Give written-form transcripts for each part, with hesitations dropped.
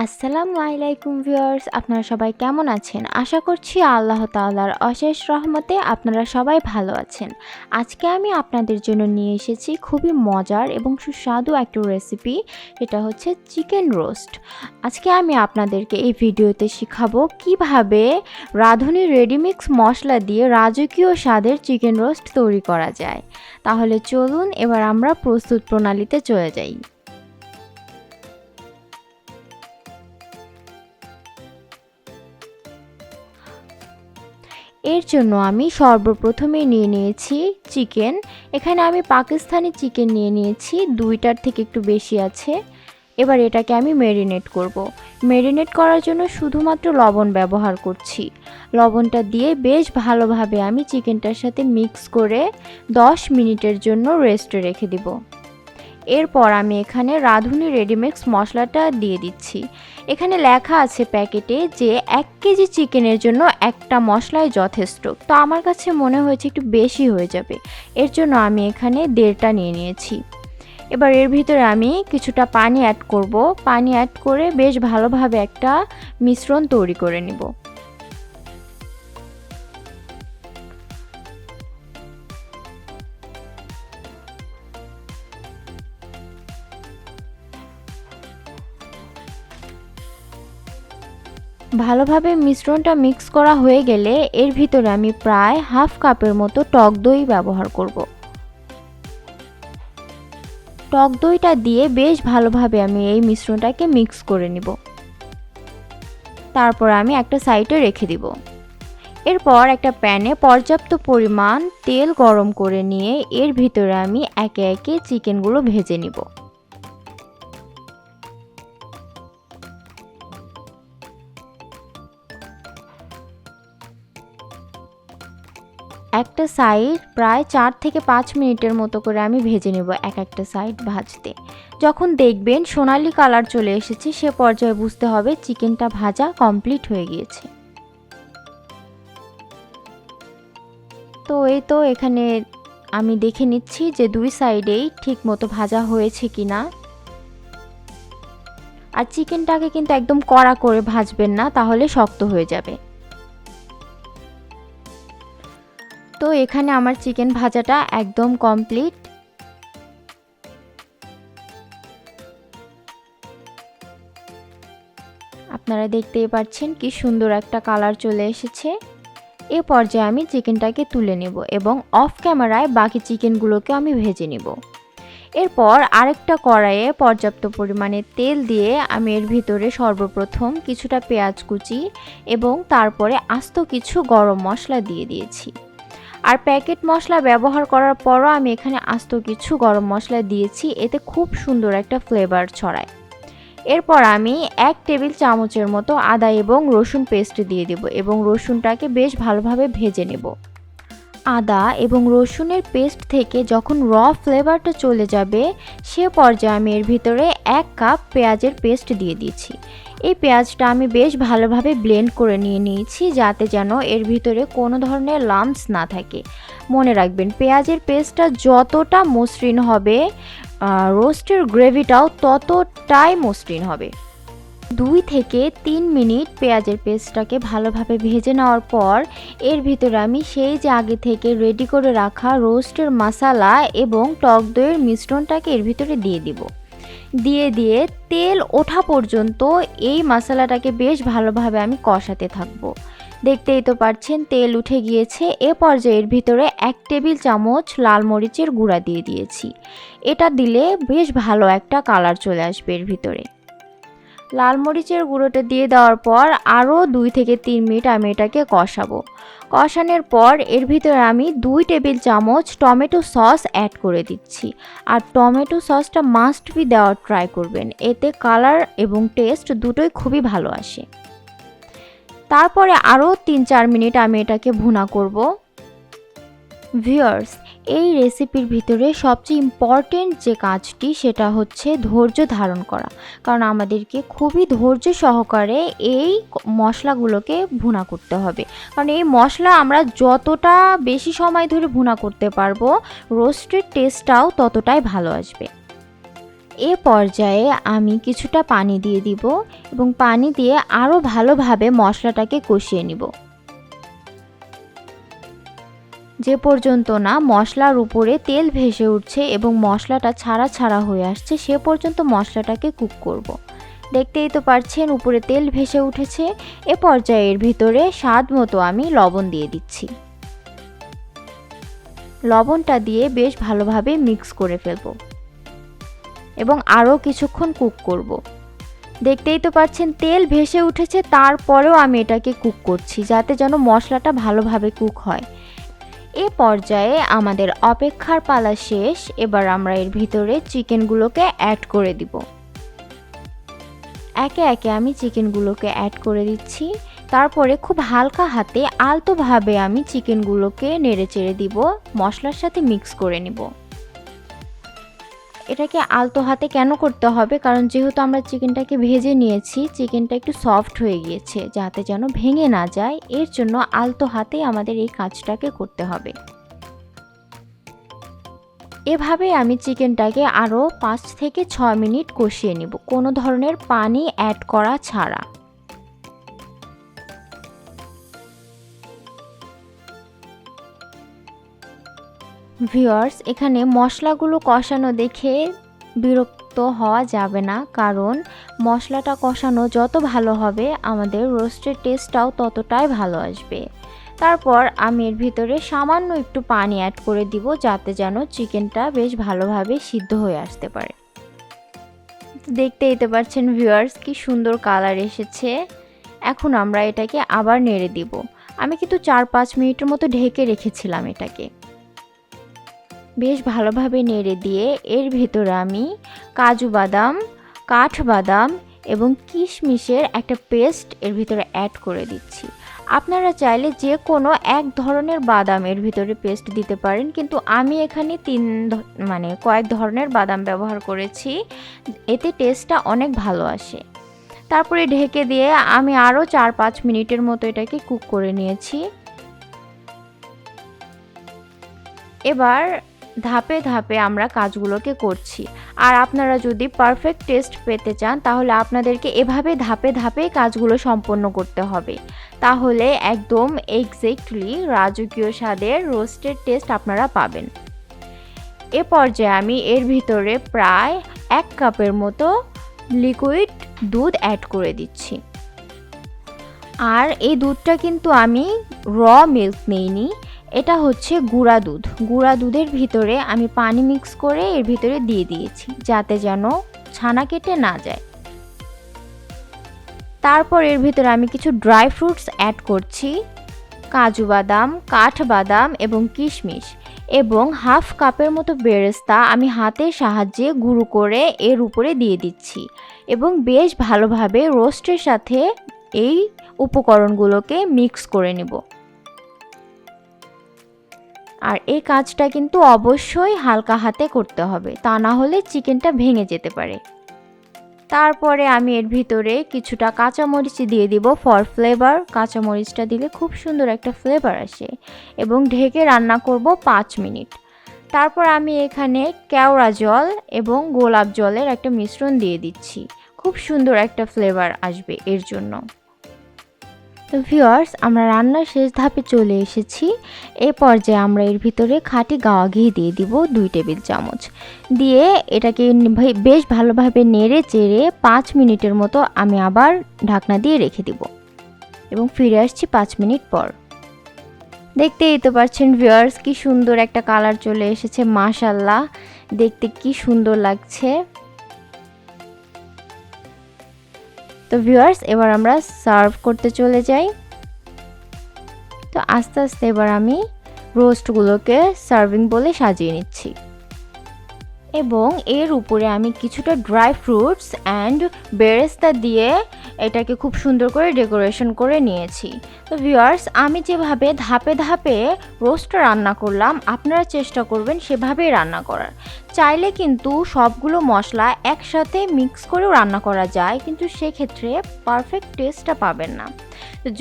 আসসালামু আলাইকুম ভিউয়ার্স, আপনারা সবাই কেমন আছেন? আশা করছি আল্লাহ তাআলার অশেষ রহমতে আপনারা সবাই ভালো আছেন। আজকে আমি আপনাদের জন্য নিয়ে এসেছি খুবই মজার এবং সুস্বাদু একটা রেসিপি, সেটা হচ্ছে চিকেন রোস্ট। আজকে আমি আপনাদেরকে এই ভিডিওতে শেখাবো কিভাবে রাঁধুনি রেডিমিক্স মশলা দিয়ে রাজকীয় স্বাদের চিকেন রোস্ট তৈরি করা যায়। তাহলে চলুন এবার আমরা প্রস্তুত প্রণালীতে চলে যাই। এর জন্য আমি সর্বপ্রথমে নিয়ে নিয়েছি চিকেন। এখানে আমি পাকিস্তানি চিকেন নিয়ে নিয়েছি, 2টার থেকে একটু বেশি আছে। এবার এটাকে আমি ম্যারিনেট করব। ম্যারিনেট করার জন্য শুধুমাত্র লবণ ব্যবহার করছি। লবণটা দিয়ে বেশ ভালোভাবে আমি চিকেনটার সাথে মিক্স করে 10 মিনিটের জন্য রেস্টে রেখে দিব। এরপর আমি এখানে রাঁধুনি রেডিমিক্স মশলাটা দিয়ে দিচ্ছি। এখানে লেখা আছে প্যাকেটে যে 1 কেজি চিকেনের জন্য একটা মশলাই যথেষ্ট, তো আমার কাছে মনে হয়েছে একটু বেশি হয়ে যাবে। এর জন্য আমি এখানে 1.5টা নিয়ে নিয়েছি। এবার এর ভিতরে আমি কিছুটা পানি অ্যাড করব। পানি অ্যাড করে বেশ ভালোভাবে একটা মিশ্রণ তৈরি করে নিব। ভালোভাবে মিশ্রণটা মিক্স করা হয়ে গেলে এর ভিতরে আমি প্রায় হাফ কাপের মতো টক দই ব্যবহার করব। টক দইটা দিয়ে বেশ ভালোভাবে আমি এই মিশ্রণটাকে মিক্স করে নিব। তারপর আমি একটা সাইডে রেখে দিব। এরপর একটা প্যানে পর্যাপ্ত পরিমাণ তেল গরম করে নিয়ে এর ভিতরে আমি একে একে চিকেনগুলো ভেজে নিব। একটা সাইড প্রায় 4 থেকে 5 মিনিটের মতো করে আমি ভেজে নেব একটা সাইড ভাজতে। যখন দেখবেন সোনালি কালার চলে এসেছে সে পর্যায়ে বুঝতে হবে চিকেনটা ভাজা কমপ্লিট হয়ে গিয়েছে। তো এই তো এখানে আমি দেখে নিচ্ছি যে 2 সাইডেই ঠিক মতো ভাজা হয়েছে কিনা। আর চিকেনটাকে কিন্তু একদম কড়া করে ভাজবেন না, তাহলে শক্ত হয়ে যাবে। তো এখানে আমার চিকেন ভাজাটা একদম কমপ্লিট। আপনারা দেখতেই পাচ্ছেন কি সুন্দর একটা কালার চলে এসেছে। এ পর্যায়ে আমি চিকেনটাকে তুলে নেব এবং অফ ক্যামেরায় বাকি চিকেনগুলোকে আমি ভেজে নেব। এরপর আরেকটা কড়াইয়ে পর্যাপ্ত পরিমাণে তেল দিয়ে আমি এর ভিতরে সর্বপ্রথম কিছুটা পেঁয়াজ কুচি এবং তারপরে আস্ত কিছু গরম মশলা দিয়ে দিয়েছি। আর প্যাকেট মশলা ব্যবহার করার পরও আমি এখানে আস্ত কিছু গরম মশলা দিয়েছি, এতে খুব সুন্দর একটা ফ্লেভার ছড়ায়। এরপর আমি 1 টেবিল চামচের মতো আদা এবং রসুন পেস্ট দিয়ে দেব এবং রসুনটাকে বেশ ভালোভাবে ভেজে নেব। আদা এবং রসুনের পেস্ট থেকে যখন ফ্লেভারটা চলে যাবে সে পর্যায়ে আমি এর ভিতরে 1 কাপ পেঁয়াজের পেস্ট দিয়ে দিয়েছি। এই পেঁয়াজটা আমি বেশ ভালোভাবে ব্লেন্ড করে নিয়েছি যাতে যেন এর ভিতরে কোনো ধরনের লাম্পস না থাকে। মনে রাখবেন পেঁয়াজের পেস্টটা যতটা মসৃণ হবে রোস্টের গ্রেভিটাও ততটাই মসৃণ হবে। 2 থেকে 3 মিনিট পেঁয়াজের পেস্টটাকে ভালোভাবে ভেজে নেওয়ার পর এর ভিতরে আমি সেই যে আগে থেকে রেডি করে রাখা রোস্টের মশলা এবং টক দইয়ের মিশ্রণটাকে এর ভিতরে দিয়ে দিব। দিয়ে তেল ওঠা পর্যন্ত এই মশলাটাকে বেশ ভালোভাবে আমি কষাতে থাকব। দেখতেই তো পাচ্ছেন তেল উঠে গিয়েছে। এ পর্যায়ে এর ভিতরে 1 টেবিল চামচ লাল মরিচের গুঁড়া দিয়ে দিয়েছি। এটা দিলে বেশ ভালো একটা কালার চলে আসবে এর ভিতরে। লাল মরিচের গুঁড়োটা দিয়ে দেওয়ার পর আরও 2 থেকে 3 মিনিট আমি এটাকে কষাবো। কষানোর পর এর ভিতরে আমি 2 টেবিল চামচ টমেটো সস অ্যাড করে দিচ্ছি। আর টমেটো সসটা মাস্ট বি দেওয়ার ট্রাই করবেন, এতে কালার এবং টেস্ট দুটোই খুবই ভালো আসে। তারপরে আরও 3-4 মিনিট আমি এটাকে ভুনা করব। ভিউয়ার্স, এই রেসিপির ভিতরে সবচেয়ে ইম্পর্টেন্ট যে কাজটি সেটা হচ্ছে ধৈর্য ধারণ করা, কারণ আমাদেরকে খুবই ধৈর্য সহকারে এই মশলাগুলোকে ভুনা করতে হবে। কারণ এই মশলা আমরা যতটা বেশি সময় ধরে ভুনা করতে পারবো রোস্টের টেস্টটাও ততটাই ভালো আসবে। এ পর্যায়ে আমি কিছুটা পানি দিয়ে দিব এবং পানি দিয়ে আরও ভালোভাবে মশলাটাকে কষিয়ে নিব। যে পর্যন্ত না মশলার উপরে তেল ভেসে উঠছে এবং মশলাটা ছাড়া ছাড়া হয়ে আসছে সে পর্যন্ত মশলাটাকে কুক করব। দেখতেই তো পারছেন উপরে তেল ভেসে উঠেছে। এ পর্যায়ে এর ভিতরে স্বাদ মতো আমি লবণ দিয়ে দিচ্ছি। লবণটা দিয়ে বেশ ভালোভাবে মিক্স করে ফেলবো এবং আরও কিছুক্ষণ কুক করব। দেখতেই তো পাচ্ছেন তেল ভেসে উঠেছে, তারপরেও আমি এটাকে কুক করছি যাতে যেন মশলাটা ভালোভাবে কুক হয়। এ পর্যায়ে আমাদের অপেক্ষার পালা শেষ। এবার আমরা এর ভিতরে চিকেনগুলোকে অ্যাড করে দিব। একে একে আমি চিকেনগুলোকে অ্যাড করে দিচ্ছি। তারপরে খুব হালকা হাতে আলতোভাবে আমি চিকেনগুলোকে নেড়েচেড়ে দিব, মশলার সাথে মিক্স করে নিব। এটাকে আলতো হাতে কেন করতে হবে, কারণ যেহেতু আমরা চিকেনটাকে ভেজে নিয়েছি, চিকেনটা একটু সফট হয়ে গিয়েছে, যাতে যেন ভেঙে না যায়, এর জন্য আলতো হাতে আমাদের এই কাজটাকে করতে হবে। এভাবে আমি চিকেনটাকে আরও 5 থেকে 6 মিনিট কষিয়ে নিব, কোনো ধরনের পানি অ্যাড করা ছাড়া। ভিউয়ার্স, এখানে মশলাগুলো কষানো দেখে বিরক্ত হওয়া যাবে না, কারণ মশলাটা কষানো যত ভালো হবে আমাদের রোস্টের টেস্টটাও ততটাই ভালো আসবে। তারপর আমি এর ভিতরে সামান্য একটু পানি অ্যাড করে দিব, যাতে যেন চিকেনটা বেশ ভালোভাবে সিদ্ধ হয়ে আসতে পারে। দেখতেই তো পাচ্ছেন ভিউয়ার্স কি সুন্দর কালার এসেছে। এখন আমরা এটাকে আবার নেড়ে দিব। আমি কিন্তু 4-5 মিনিটের মতো ঢেকে রেখেছিলাম এটাকে। বেশ ভালোভাবে নেড়ে দিয়ে এর ভিতরে আমি কাজু বাদাম, কাঠবাদাম এবং কিশমিশের একটা পেস্ট এর ভিতরে অ্যাড করে দিচ্ছি। আপনারা চাইলে যে কোনো এক ধরনের বাদাম এর ভিতরে পেস্ট দিতে পারেন, কিন্তু আমি এখানে কয়েক ধরনের বাদাম ব্যবহার করেছি, এতে টেস্টটা অনেক ভালো আসে। তারপরে ঢেকে দিয়ে আমি আরও 4-5 মিনিটের মতো এটাকে কুক করে নিয়েছি। এবার ধাপে ধাপে আমরা কাজগুলোকে করছি। আর আপনারা যদি পারফেক্ট টেস্ট পেতে চান তাহলে আপনাদেরকে এভাবে ধাপে ধাপে কাজগুলো সম্পন্ন করতে হবে, তাহলে একদম এক্স্যাক্টলি রাজকীয় স্বাদের রোস্টেড টেস্ট আপনারা পাবেন। এ পর্যায়ে আমি এর ভিতরে প্রায় 1 কাপের মতো লিকুইড দুধ অ্যাড করে দিচ্ছি। আর এই দুধটা কিন্তু আমি র মিল্ক নেইনি, এটা হচ্ছে গুঁড়া দুধ। গুঁড়া দুধের ভিতরে আমি পানি মিক্স করে এর ভিতরে দিয়ে দিয়েছি, যাতে যেন ছানা কেটে না যায়। তারপর এর ভিতরে আমি কিছু ড্রাই ফ্রুটস অ্যাড করছি, কাজু বাদাম, কাঠবাদাম এবং কিশমিশ, এবং 1/2 কাপের মতো বেরেস্তা আমি হাতের সাহায্যে গুঁড়ো করে এর উপরে দিয়ে দিচ্ছি এবং বেশ ভালোভাবে রোস্টের সাথে এই উপকরণগুলোকে মিক্স করে নেব। আর এই কাজটা কিন্তু অবশ্যই হালকা হাতে করতে হবে, তা না হলে চিকেনটা ভেঙে যেতে পারে। তারপরে আমি এর ভিতরে কিছুটা কাঁচামরিচ দিয়ে দিব ফর ফ্লেভার। কাঁচামরিচটা দিলে খুব সুন্দর একটা ফ্লেভার আসে, এবং ঢেকে রান্না করব 5 মিনিট। তারপর আমি এখানে কেওড়া জল এবং গোলাপ জলের একটা মিশ্রণ দিয়ে দিচ্ছি, খুব সুন্দর একটা ফ্লেভার আসবে এর জন্য। তো ভিউয়ার্স, আমরা রান্নার শেষ ধাপে চলে এসেছি। এই পর্যায়ে আমরা এর ভিতরে খাঁটি গাওয়া ঘি দিয়ে দিব 2 টেবিল চামচ, দিয়ে এটাকে বেশ ভালোভাবে নেড়ে চেড়ে 5 মিনিটের মতো আমি আবার ঢাকনা দিয়ে রেখে দিব এবং ফিরে আসছি 5 মিনিট পর। দেখতেই তো পাচ্ছেন ভিউয়ার্স কি সুন্দর একটা কালার চলে এসেছে, মাশাআল্লাহ দেখতে কি সুন্দর লাগছে। তো ভিউয়ার্স, এবার আমরা সার্ভ করতে চলে যাই। তো আস্তে আস্তে এবার আমি রোস্টগুলোকে সার্ভিং বলে সাজিয়ে নিচ্ছি, এবং এর উপরে আমি কিছুটা ড্রাই ফ্রুটস অ্যান্ড বেরেস্তা দিয়ে এটাকে খুব সুন্দর করে ডেকোরেশন করে নিয়েছি। তো ভিউয়ার্স, আমি যেভাবে ধাপে ধাপে রোস্ট রান্না করলাম, আপনারা চেষ্টা করবেন সেভাবেই রান্না করার। চাইলে কিন্তু সবগুলো মশলা একসাথে মিক্স করেও রান্না করা যায়, কিন্তু সেক্ষেত্রে পারফেক্ট টেস্টটা পাবেন না।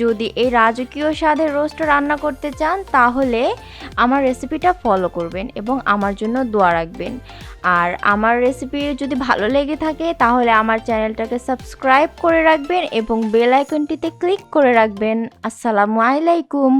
যদি এই রাজকীয় স্বাদের রোস্ট রান্না করতে চান তাহলে আমার রেসিপিটা ফলো করবেন এবং আমার জন্য দোয়া রাখবেন। আর আমার রেসিপি যদি ভালো লেগে থাকে তাহলে আমার চ্যানেলটাকে সাবস্ক্রাইব করে রাখবেন এবং বেল আইকনটিতে ক্লিক করে রাখবেন। আসসালামু আলাইকুম।